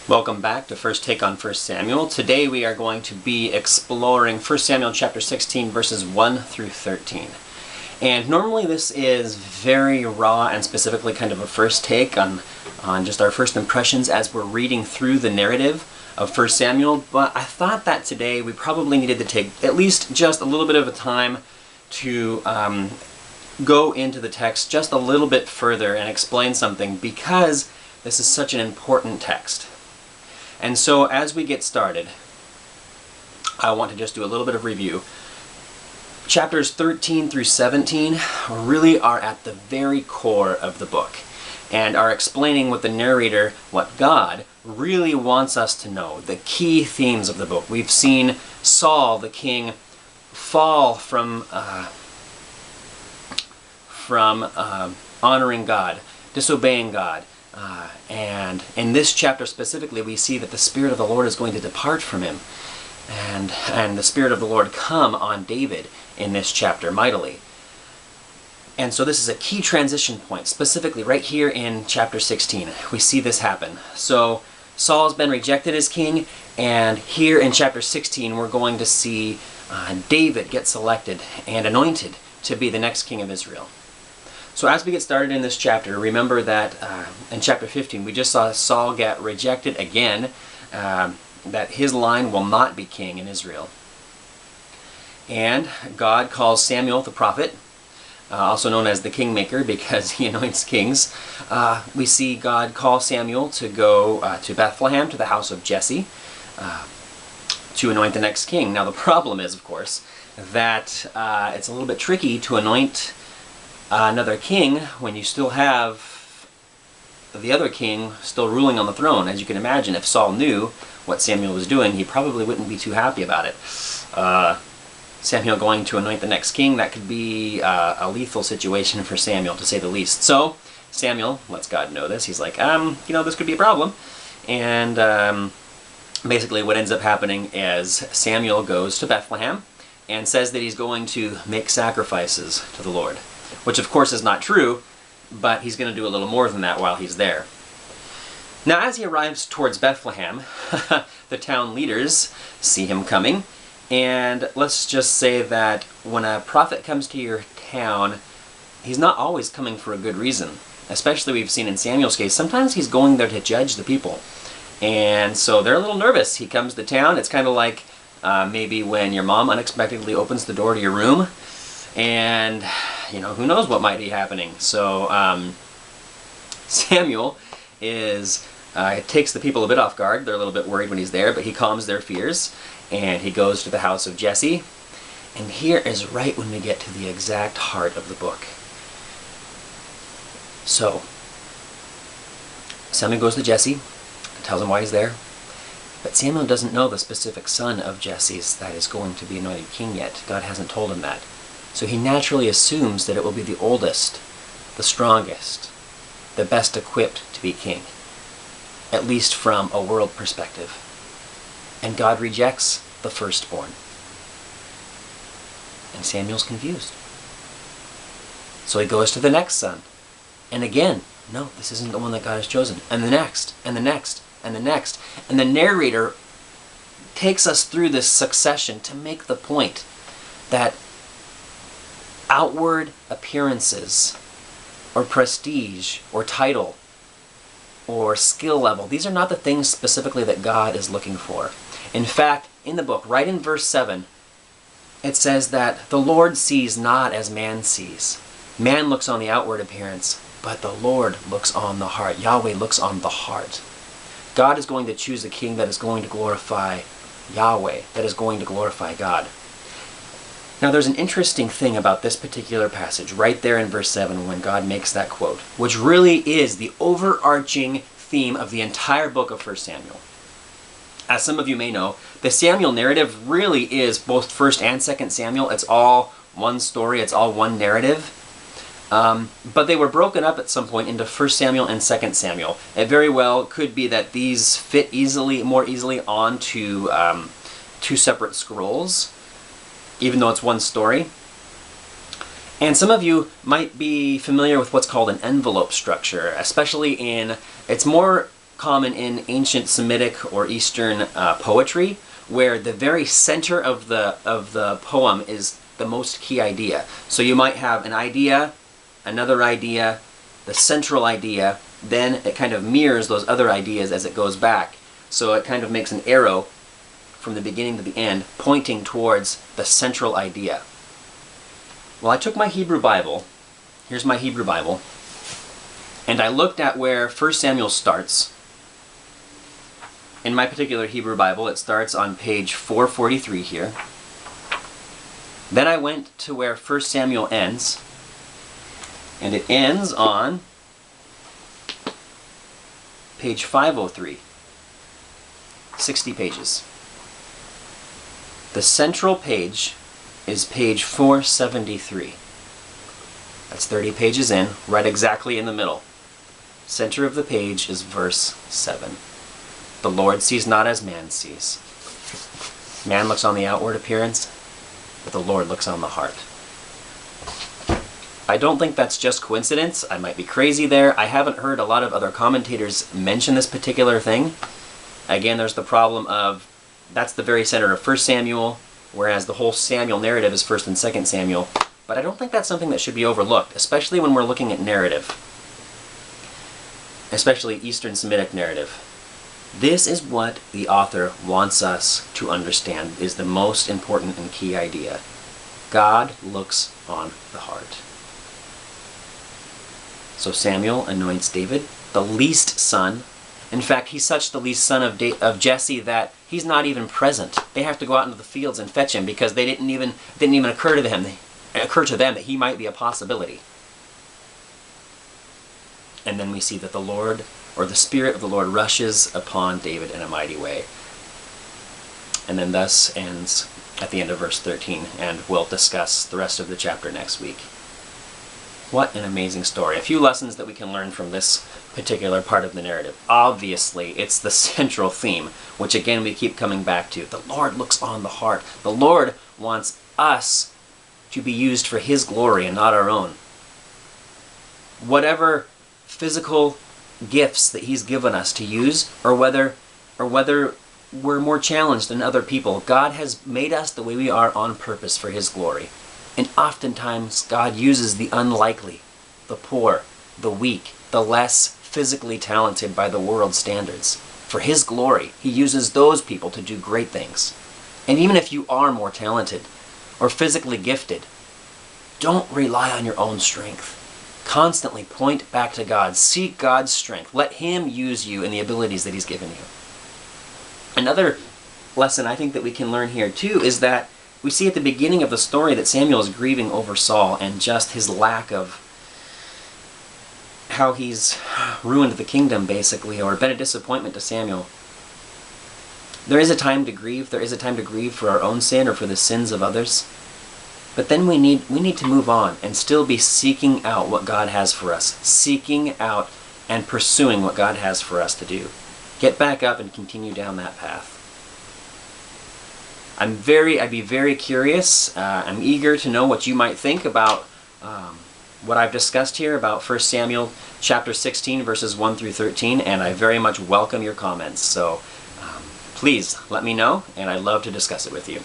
Welcome back to First Take on 1 Samuel. Today we are going to be exploring 1 Samuel chapter 16 verses 1 through 13. And normally this is very raw and specifically kind of a first take on just our first impressions as we're reading through the narrative of 1 Samuel, but I thought that today we probably needed to take at least just a little bit of a time to go into the text just a little bit further and explain something, because this is such an important text. And so as we get started, I want to just do a little bit of review. Chapters 13 through 17 really are at the very core of the book and are explaining what the narrator, what God really wants us to know, the key themes of the book. We've seen Saul, the king, fall from honoring God, disobeying God. And in this chapter specifically, we see that the Spirit of the Lord is going to depart from him. And the Spirit of the Lord come on David in this chapter mightily. And so this is a key transition point, specifically right here in chapter 16. We see this happen. So Saul's been rejected as king, and here in chapter 16 we're going to see David get selected and anointed to be the next king of Israel. So as we get started in this chapter, remember that in chapter 15 we just saw Saul get rejected again, that his line will not be king in Israel. And God calls Samuel the prophet, also known as the kingmaker because he anoints kings. We see God call Samuel to go to Bethlehem, to the house of Jesse, to anoint the next king. Now the problem is, of course, that it's a little bit tricky to anoint another king when you still have the other king still ruling on the throne. As you can imagine, if Saul knew what Samuel was doing, he probably wouldn't be too happy about it. Samuel going to anoint the next king, that could be a lethal situation for Samuel, to say the least. So Samuel lets God know this. He's like, this could be a problem. And basically what ends up happening is Samuel goes to Bethlehem and says that he's going to make sacrifices to the Lord, which of course is not true, but he's going to do a little more than that while he's there. Now as he arrives towards Bethlehem, the town leaders see him coming, and let's just say that when a prophet comes to your town, he's not always coming for a good reason. Especially we've seen in Samuel's case, sometimes he's going there to judge the people. And so they're a little nervous. He comes to town. It's kind of like maybe when your mom unexpectedly opens the door to your room, and who knows what might be happening. So Samuel takes the people a bit off guard. They're a little bit worried when he's there, but he calms their fears, and he goes to the house of Jesse. And here is right when we get to the exact heart of the book. So Samuel goes to Jesse, tells him why he's there, but Samuel doesn't know the specific son of Jesse's that is going to be anointed king yet. God hasn't told him that. So he naturally assumes that it will be the oldest, the strongest, the best equipped to be king, at least from a world perspective. And God rejects the firstborn. And Samuel's confused. So he goes to the next son. And again, no, this isn't the one that God has chosen. And the next, and the next, and the next. And the narrator takes us through this succession to make the point that outward appearances, or prestige, or title, or skill level, these are not the things specifically that God is looking for. In fact, in the book, right in verse 7, it says that the Lord sees not as man sees. Man looks on the outward appearance, but the Lord looks on the heart. Yahweh looks on the heart. God is going to choose a king that is going to glorify Yahweh, that is going to glorify God. Now there's an interesting thing about this particular passage right there in verse 7 when God makes that quote, which really is the overarching theme of the entire book of 1 Samuel. As some of you may know, the Samuel narrative really is both 1 and 2 Samuel. It's all one story, it's all one narrative. But they were broken up at some point into 1 Samuel and 2 Samuel. It very well could be that these fit more easily onto two separate scrolls, even though it's one story. And some of you might be familiar with what's called an envelope structure, especially it's more common in ancient Semitic or Eastern poetry, where the very center of the poem is the most key idea. So you might have an idea, another idea, the central idea, then it kind of mirrors those other ideas as it goes back. So it kind of makes an arrow from the beginning to the end, pointing towards the central idea. Well, I took my Hebrew Bible, here's my Hebrew Bible, and I looked at where 1 Samuel starts. In my particular Hebrew Bible, it starts on page 443 here. Then I went to where 1 Samuel ends, and it ends on page 503. 60 pages. The central page is page 473. That's 30 pages in, right exactly in the middle. Center of the page is verse 7. The Lord sees not as man sees. Man looks on the outward appearance, but the Lord looks on the heart. I don't think that's just coincidence. I might be crazy there. I haven't heard a lot of other commentators mention this particular thing. Again, there's the problem of that's the very center of 1 Samuel, whereas the whole Samuel narrative is 1 and 2 Samuel. But I don't think that's something that should be overlooked, especially when we're looking at narrative, especially Eastern Semitic narrative. This is what the author wants us to understand is the most important and key idea. God looks on the heart. So Samuel anoints David, the least son. In fact, he's such the least son of Jesse that he's not even present. They have to go out into the fields and fetch him because they didn't even occur to them that he might be a possibility. And then we see that the Lord, or the Spirit of the Lord, rushes upon David in a mighty way. And then thus ends at the end of verse 13, and we'll discuss the rest of the chapter next week. What an amazing story. A few lessons that we can learn from this particular part of the narrative. Obviously, it's the central theme, which again we keep coming back to. The Lord looks on the heart. The Lord wants us to be used for His glory and not our own. Whatever physical gifts that He's given us to use, or whether we're more challenged than other people, God has made us the way we are on purpose for His glory. And oftentimes God uses the unlikely, the poor, the weak, the less physically talented by the world's standards. For His glory, He uses those people to do great things. And even if you are more talented or physically gifted, don't rely on your own strength. Constantly point back to God. Seek God's strength. Let Him use you in the abilities that He's given you. Another lesson I think that we can learn here too is that we see at the beginning of the story that Samuel is grieving over Saul and just his lack of how he's ruined the kingdom, basically, or been a disappointment to Samuel. There is a time to grieve. There is a time to grieve for our own sin or for the sins of others. But then we need to move on and still be seeking out what God has for us, seeking out and pursuing what God has for us to do. Get back up and continue down that path. I'd be very curious. I'm eager to know what you might think about what I've discussed here about 1 Samuel chapter 16, verses 1 through 13, and I very much welcome your comments. So please let me know, and I'd love to discuss it with you.